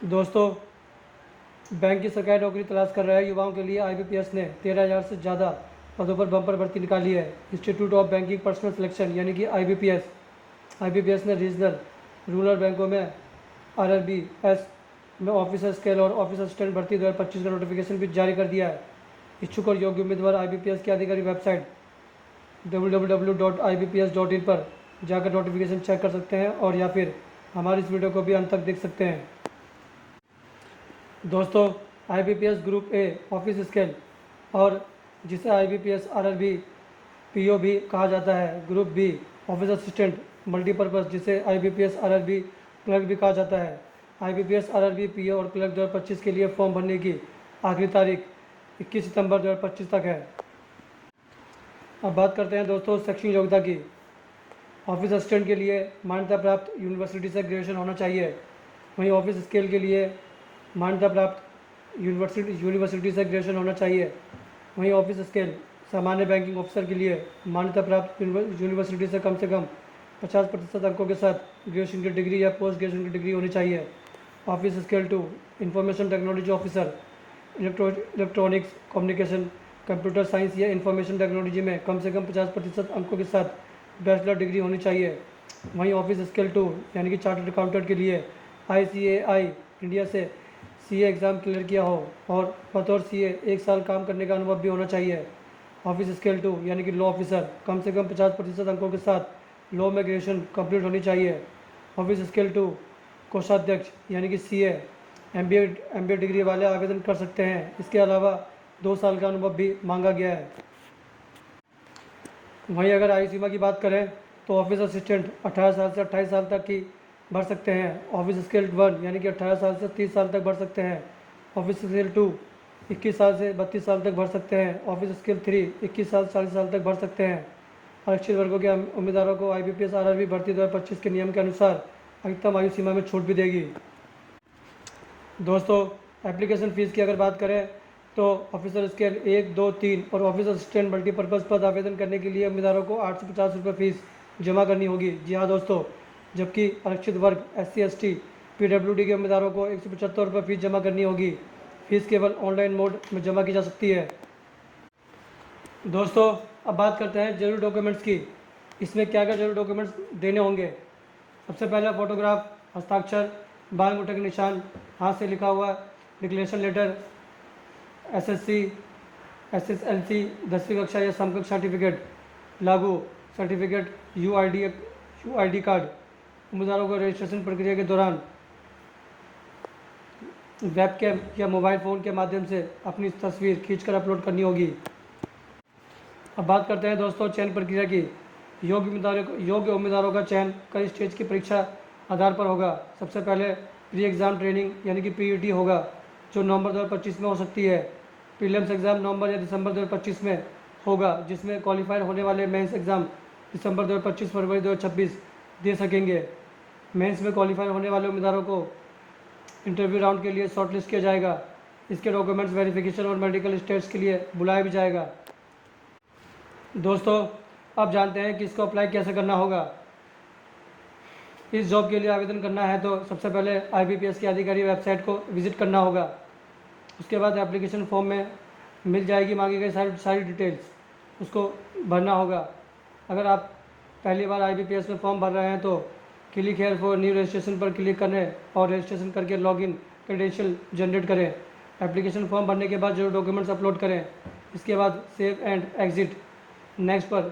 दोस्तों, बैंक की सरकारी नौकरी तलाश कर रहे युवाओं के लिए आईबीपीएस ने 13,000 से ज़्यादा पदों पर बम्पर भर्ती निकाली है। Institute of banking personal selection यानी कि आईबीपीएस ने रीजनल रूरल बैंकों में आरआरबीएस में ऑफिसर स्केल और ऑफिस असिस्टेंट भर्ती 2025 का नोटिफिकेशन भी जारी कर दिया है। इच्छुक और योग्य उम्मीदवार आईबीपीएस की आधिकारिक वेबसाइट www.ibps.in पर जाकर नोटिफिकेशन चेक कर सकते हैं और या फिर हमारी इस वीडियो को भी अंत तक देख सकते हैं। दोस्तों, IBPS group A office scale और जिसे आईबीपीएस आरआरबी पीओ भी कहा जाता है, group B office assistant multipurpose जिसे आईबीपीएस आरआरबी क्लर्क भी कहा जाता है। आईबीपीएस आरआरबी पीओ और क्लर्क 2025 के लिए फॉर्म भरने की आखिरी तारीख 21 सितंबर 2025 तक है। अब बात करते हैं दोस्तों शैक्षणिक योग्यता की। ऑफिस असिस्टेंट के लिए मान्यता प्राप्त यूनिवर्सिटी से ग्रेजुएशन होना चाहिए। वहीं ऑफिस स्केल के लिए मान्यता प्राप्त यूनिवर्सिटी से ग्रेजुएशन होना चाहिए। वहीं ऑफिस स्केल सामान्य बैंकिंग ऑफिसर के लिए मान्यता प्राप्त यूनिवर्सिटी से कम 50% अंकों के साथ ग्रेजुएशन की डिग्री या पोस्ट ग्रेजुएशन की डिग्री होनी चाहिए। Office scale 2 information technology officer electronics communication computer science या इंफॉर्मेशन टेक्नोलॉजी में कम से कम 50% अंकों के साथ बैचलर डिग्री होनी चाहिए। वहीं ऑफिस स्केल 2 यानी कि चार्टर्ड अकाउंटेंट के लिए ICAI इंडिया से CA एग्ज़ाम क्लियर किया हो और बतौर CA 1 साल काम करने का अनुभव भी होना चाहिए। ऑफिस स्केल 2 यानी कि लॉ ऑफिसर कम से कम 50% अंकों के साथ लॉ में ग्रेजुएशन कंप्लीट होनी चाहिए। ऑफिस स्केल 2 कोषाध्यक्ष यानी कि CA MBA डिग्री वाले आवेदन कर सकते हैं। इसके अलावा 2 साल का अनुभव भी मांगा गया है। वहीं अगर आयु सीमा की बात करें तो ऑफिस असिस्टेंट 18 साल से 28 साल तक की भर सकते हैं। ऑफिस स्केल 1 यानी कि 18 साल से 30 साल तक भर सकते हैं। ऑफिस स्केल 2 21 साल से 32 साल तक भर सकते हैं। ऑफिस स्केल 3 21 साल से 40 साल तक भर सकते हैं। आरक्षित वर्गों के उम्मीदवारों को IBPS आरआरबी भर्ती 2025 के नियम के अनुसार अधिकतम आयु सीमा में छूट भी देगी। दोस्तों, एप्लीकेशन फ़ीस की अगर बात करें तो ऑफिसर स्केल 1, 2, 3 और ऑफिस असिस्टेंट मल्टीपर्पज़ पद आवेदन करने के लिए उम्मीदवारों को 850 रुपये फ़ीस जमा करनी होगी। जी हाँ दोस्तों, जबकि आरक्षित वर्ग SC ST PWD के उम्मीदवारों को 175 रुपये फ़ीस जमा करनी होगी। फ़ीस केवल ऑनलाइन मोड में जमा की जा सकती है। दोस्तों, अब बात करते हैं जरूरी डॉक्यूमेंट्स की। इसमें क्या क्या जरूरी डॉक्यूमेंट्स देने होंगे। सबसे पहला फोटोग्राफ, हस्ताक्षर, बाल अंगूठे के निशान, हाथ से लिखा हुआ डिक्लेरेशन लेटर, SSC SSLC 10वीं कक्षा या समकक्ष सर्टिफिकेट, लागू सर्टिफिकेट, UID कार्ड। उम्मीदवारों को रजिस्ट्रेशन प्रक्रिया के दौरान वेबकैम या मोबाइल फ़ोन के माध्यम से अपनी तस्वीर खींचकर अपलोड करनी होगी। अब बात करते हैं दोस्तों चयन प्रक्रिया की। योग्य उम्मीदवारों का चयन कई स्टेज की परीक्षा आधार पर होगा। सबसे पहले प्री एग्ज़ाम ट्रेनिंग यानी कि PET होगा, जो नवंबर 2025 में हो सकती है। प्रीलिम्स एग्ज़ाम नवंबर या दिसंबर 2025 में होगा, जिसमें क्वालिफाइड होने वाले मेंस एग्ज़ाम दिसंबर 2025 फरवरी 2026 दे सकेंगे। मेंस में क्वालिफाई होने वाले उम्मीदवारों को इंटरव्यू राउंड के लिए शॉर्टलिस्ट किया जाएगा। इसके डॉक्यूमेंट्स वेरिफिकेशन और मेडिकल टेस्ट के लिए बुलाया भी जाएगा। दोस्तों, अब जानते हैं कि इसको अप्लाई कैसे करना होगा। इस जॉब के लिए आवेदन करना है तो सबसे पहले IBPS की आधिकारिक वेबसाइट को विजिट करना होगा। उसके बाद एप्लीकेशन फॉर्म में मिल जाएगी मांगी गई सारी डिटेल्स, उसको भरना होगा। अगर आप पहली बार IBPS में फॉर्म भर रहे हैं तो click here for new registration पर क्लिक करें और रजिस्ट्रेशन करके लॉगिन क्रेडेंशियल जनरेट करें। एप्लीकेशन फॉर्म भरने के बाद जो डॉक्यूमेंट्स अपलोड करें, इसके बाद सेव एंड एग्जिट नेक्स्ट पर